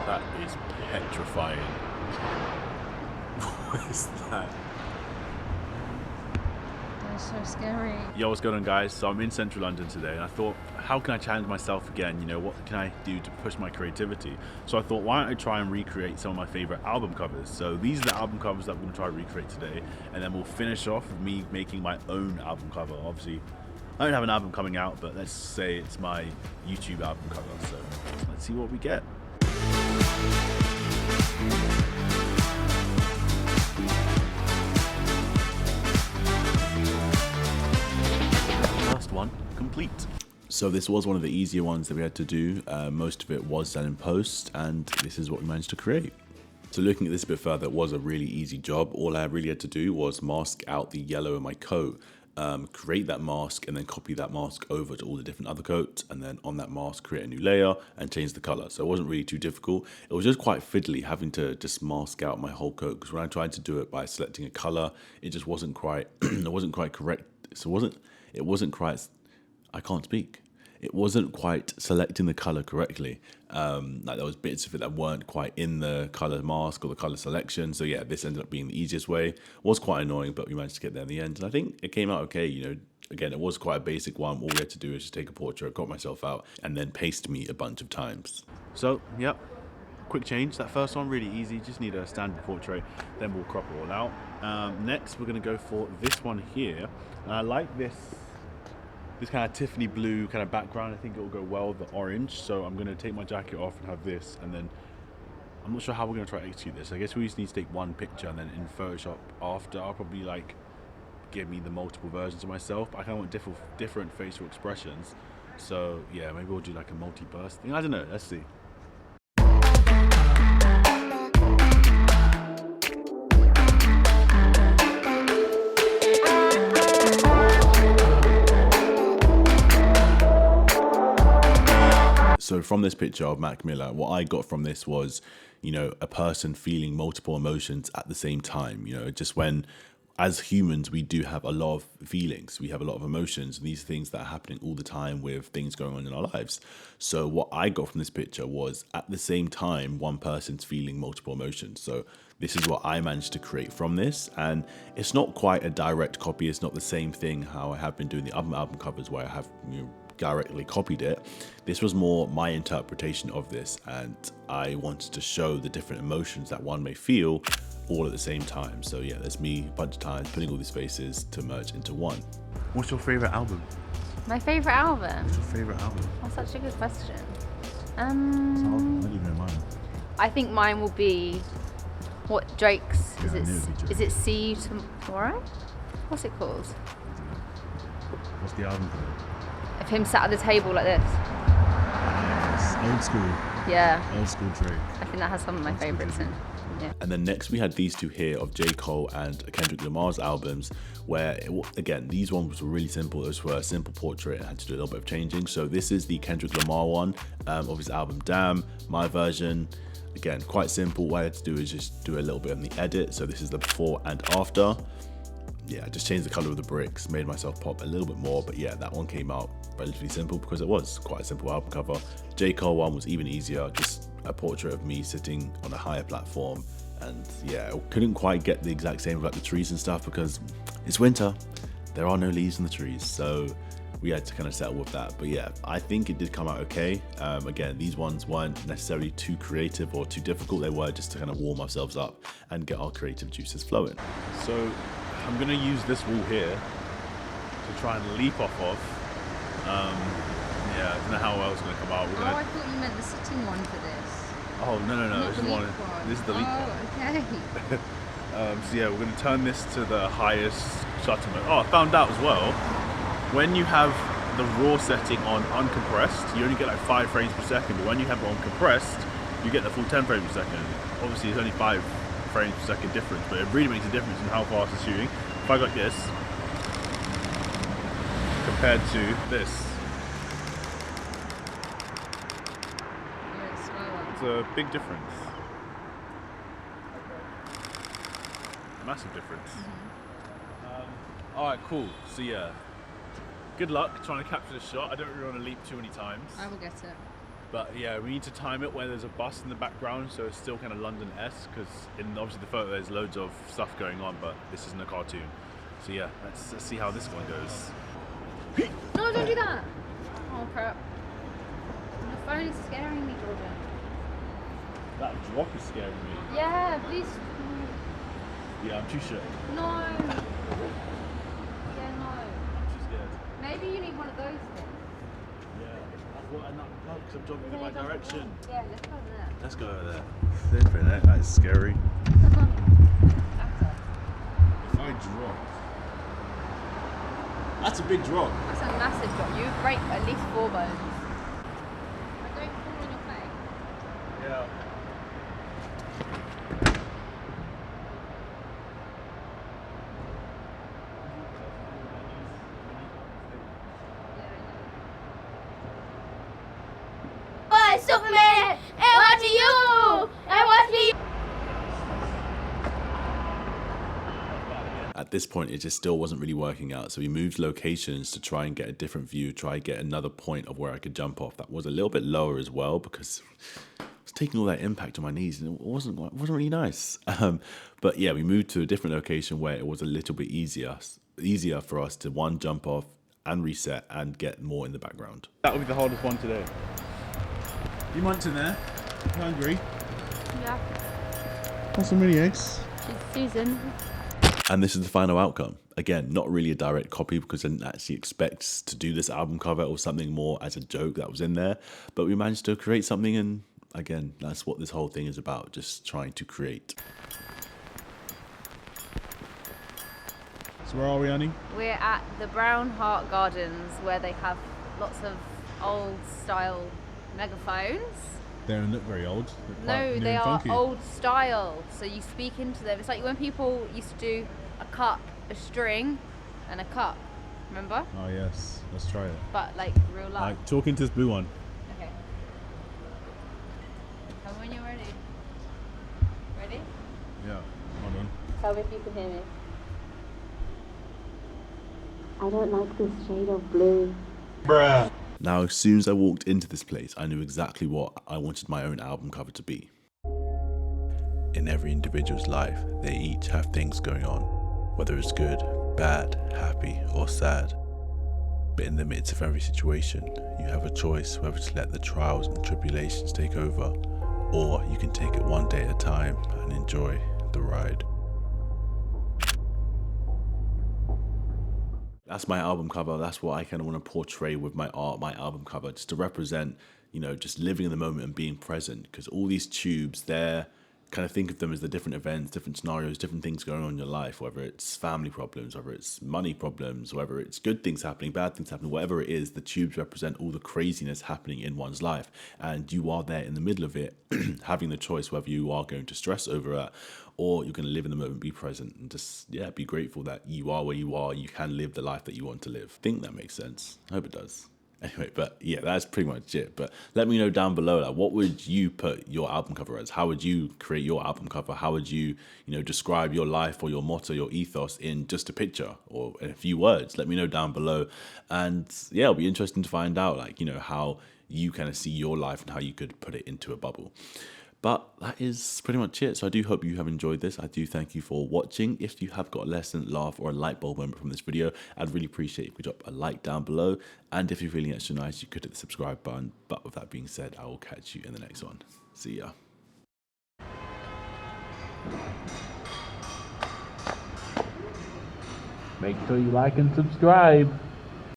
That is petrifying. What is that? That's so scary. Yo, what's going on, guys? So I'm in central London today, and I thought, how can I challenge myself again? You know, what can I do to push my creativity? So I thought, why don't I try and recreate some of my favorite album covers? So these are the album covers that I'm going to try to recreate today, and then we'll finish off with me making my own album cover. Obviously, I don't have an album coming out, but let's say it's my YouTube album cover. So let's see what we get. First one complete. So this was one of the easier ones that we had to do. Most of it was done in post, and this is what we managed to create. So looking at this a bit further, it was a really easy job. All I really had to do was mask out the yellow in my coat, create that mask, and then copy that mask over to all the different other coats, and then on that mask create a new layer and change the color. So it wasn't really too difficult. It was just quite fiddly having to just mask out my whole coat, because when I tried to do it by selecting a color, it just wasn't quite it wasn't quite correct. So it wasn't quite, I can't speak. It wasn't quite selecting the color correctly. Like there was bits of it that weren't quite in the color mask or the color selection. So yeah, this ended up being the easiest way. It was quite annoying, but we managed to get there in the end. And I think it came out okay. You know, again, it was quite a basic one. All we had to do is just take a portrait, got myself out, and then paste me a bunch of times. So, yep, quick change. That first one, really easy. Just need a standard portrait. Then we'll crop it all out. Next, we're going to go for this one here. And I like this kind of Tiffany blue kind of background. I think it will go well with the orange. So I'm going to take my jacket off and have this, and then I'm not sure how we're going to try to execute this. I guess we just need to take one picture, and then in Photoshop after, I'll probably like give me the multiple versions of myself. But I kind of want different facial expressions. So yeah, maybe we'll do like a multi-burst thing. I don't know. Let's see. So from this picture of Mac Miller, what I got from this was, you know, a person feeling multiple emotions at the same time. You know, just when, as humans, we do have a lot of feelings, we have a lot of emotions, and these things that are happening all the time with things going on in our lives. So what I got from this picture was, at the same time, one person's feeling multiple emotions. So this is what I managed to create from this, and it's not quite a direct copy. It's not the same thing how I have been doing the other album covers where I have, you know, directly copied it. This was more my interpretation of this, and I wanted to show the different emotions that one may feel all at the same time. So yeah, there's me a bunch of times putting all these faces to merge into one. What's your favorite album? My favorite album? What's your favorite album? That's such a good question. I don't even know mine. I think mine will be what Drake's, Yeah, is it See You Tomorrow? What's it called? What's the album called? Of him sat at the table like this. Old school. Yeah. Old school Drake. I think that has some of my favourites in. Yeah. And then next we had these two here of J. Cole and Kendrick Lamar's albums, where again, these ones were really simple. Those were a simple portrait and had to do a little bit of changing. So this is the Kendrick Lamar one of his album Damn. My version, again, quite simple. What I had to do is just do a little bit on the edit. So this is the before and after. Yeah, I just changed the color of the bricks, made myself pop a little bit more, but yeah, that one came out relatively simple because it was quite a simple album cover. J. Cole one was even easier, just a portrait of me sitting on a higher platform, and yeah, I couldn't quite get the exact same about the trees and stuff because it's winter, there are no leaves in the trees, so we had to kind of settle with that. But yeah, I think it did come out okay. Again, these ones weren't necessarily too creative or too difficult, they were just to kind of warm ourselves up and get our creative juices flowing. So I'm going to use this wall here to try and leap off of. Yeah, I don't know how else it's going to come out. I thought you meant the sitting one for this. Oh, no. This This is the leap one. Okay. So yeah, we're going to turn this to the highest shutter mode. Oh, I found out as well, when you have the raw setting on uncompressed, you only get like 5 frames per second, but when you have it on compressed, you get the full 10 frames per second. Obviously, it's only 5 frames per second difference, but it really makes a difference in how fast it's shooting. If I got this compared to this, it's a big difference. Massive difference. Alright, cool. So yeah, good luck trying to capture the shot. I don't really want to leap too many times. I will get it. But yeah, we need to time it where there's a bus in the background, so it's still kind of London-esque, because in obviously the photo there's loads of stuff going on, but this isn't a cartoon. So yeah, let's see how this one goes. No, don't do that. Oh crap. The phone is scaring me, Jordan. That drop is scaring me. Yeah, please. Yeah, I'm too shook. No. Yeah, no. I'm too scared. Maybe you need one of those things. Yeah, I've got enough because I'm jumping in my direction. Yeah, let's go over there. Let's go over there. That is scary. If I drop. That's a big drop. That's a massive drop. You break at least 4 bones. I don't fall on your face. Yeah. Oh, Superman! And what do you? And what do you? At this point, it just still wasn't really working out. So we moved locations to try and get a different view, try and get another point of where I could jump off. That was a little bit lower as well because I was taking all that impact on my knees and it wasn't really nice. But yeah, we moved to a different location where it was a little bit easier for us to jump off and reset and get more in the background. That would be the hardest one today. You want in there? You hungry? Yeah. Want some mini eggs? She's Susan. And this is the final outcome. Again, not really a direct copy because I didn't actually expect to do this album cover or something more as a joke that was in there. But we managed to create something, and again, that's what this whole thing is about, just trying to create. So where are we, Annie? We're at the Brown Heart Gardens where they have lots of old style megaphones. They don't look very old. No, they are old style. So you speak into them. It's like when people used to do a cup, a string, and a cup. Remember? Oh yes, let's try it. But like real life. Like talking to this blue one. Okay. Tell me when you're ready. Ready? Yeah, hold on. Tell me if you can hear me. I don't like this shade of blue. Bruh. Now, as soon as I walked into this place, I knew exactly what I wanted my own album cover to be. In every individual's life, they each have things going on, whether it's good, bad, happy, or sad. But in the midst of every situation, you have a choice whether to let the trials and tribulations take over, or you can take it one day at a time and enjoy the ride. That's my album cover. That's what I kind of want to portray with my art, my album cover, just to represent, you know, just living in the moment and being present. Because all these tubes, they're kind of think of them as the different events, different scenarios, different things going on in your life, whether it's family problems, whether it's money problems, whether it's good things happening, bad things happening, whatever it is, the tubes represent all the craziness happening in one's life. And you are there in the middle of it, having the choice whether you are going to stress over it or you're going to live in the moment, be present, and just, yeah, be grateful that you are where you are, you can live the life that you want to live. I think that makes sense. I hope it does. Anyway, but yeah, that's pretty much it. But let me know down below, like, what would you put your album cover as? How would you create your album cover? How would you, describe your life or your motto, your ethos in just a picture or in a few words? Let me know down below. And yeah, it'll be interesting to find out, how you kind of see your life and how you could put it into a bubble. But that is pretty much it. So I do hope you have enjoyed this. I do thank you for watching. If you have got a lesson, laugh, or a light bulb moment from this video, I'd really appreciate if you could drop a like down below. And if you're feeling extra nice, you could hit the subscribe button. But with that being said, I will catch you in the next one. See ya. Make sure you like and subscribe.